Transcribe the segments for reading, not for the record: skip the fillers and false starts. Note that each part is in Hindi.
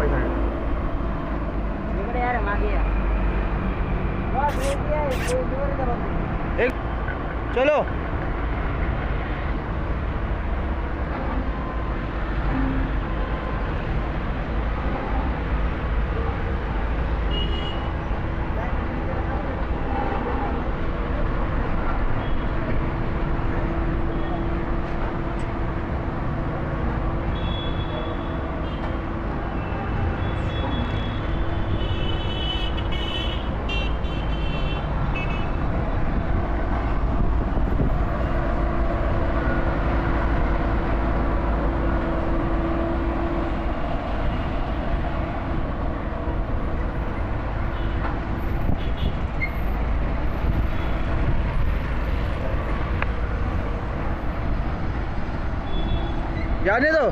भाई साइड। यार हम आ गया एक चलो जाने दो।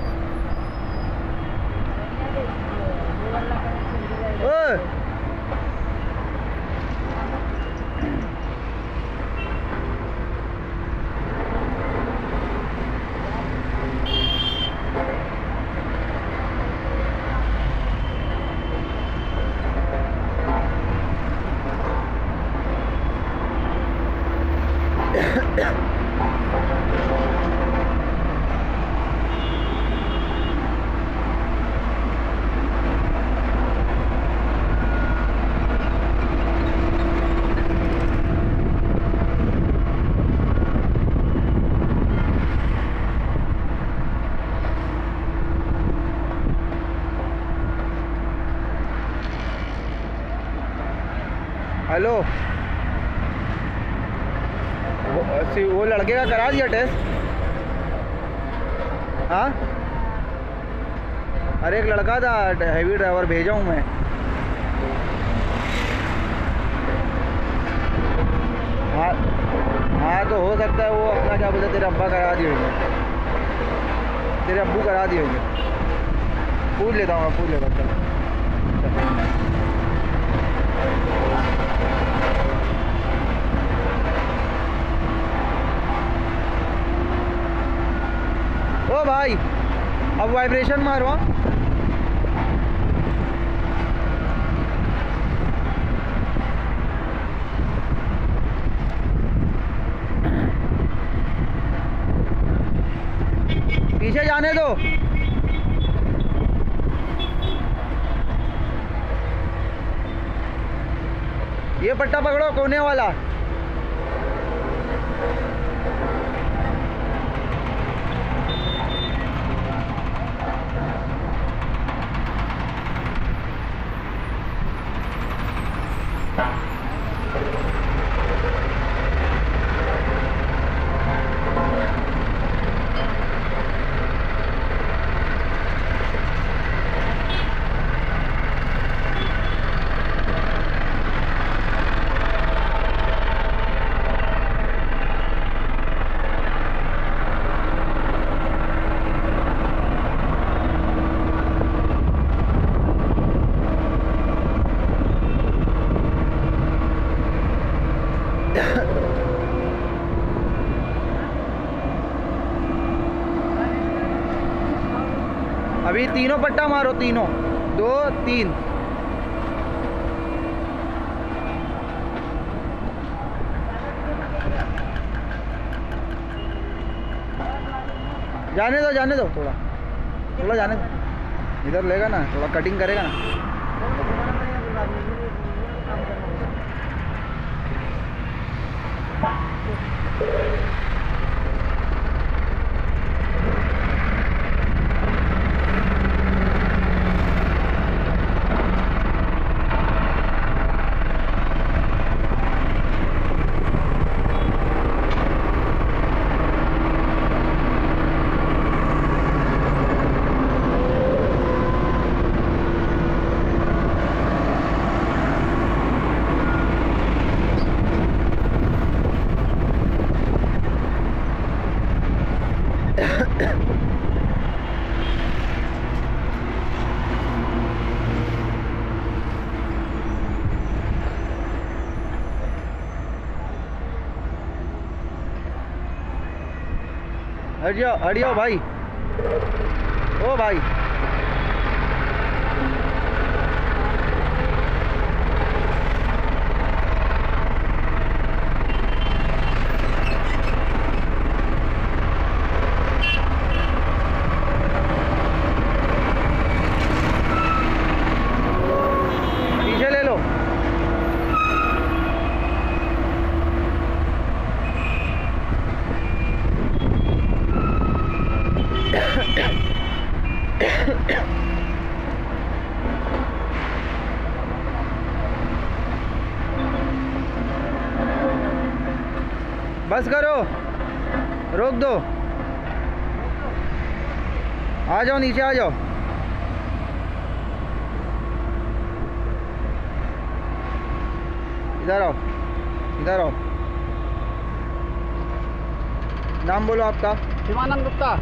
ओए हेलो, वो लड़के का करा दिया टेस्ट? हाँ, अरे एक लड़का था हैवी ड्राइवर, भेजा हूँ मैं। हाँ हाँ, तो हो सकता है वो अपना क्या बोलते, तेरे अब्बा करा दिए होंगे, तेरे अब्बू करा दिए होंगे। पूछ लेता हूँ मैं, पूछ लेता हूँ। चल ओ भाई, अब वाइब्रेशन मारवा। पीछे जाने दो। ये पट्टा पकड़ो, कोने वाला। अभी तीनों पट्टा मारो, तीनों, 2 3। जाने दो थोड़ा थोड़ा जाने दो। इधर लेगा ना, थोड़ा कटिंग करेगा ना। हट जाओ भाई। ओ भाई, बस करो, रोक दो, आ जाओ नीचे आ जाओ। इधर आओ, इधर आओ। नाम बोलो आपका। शिवानंद गुप्ता।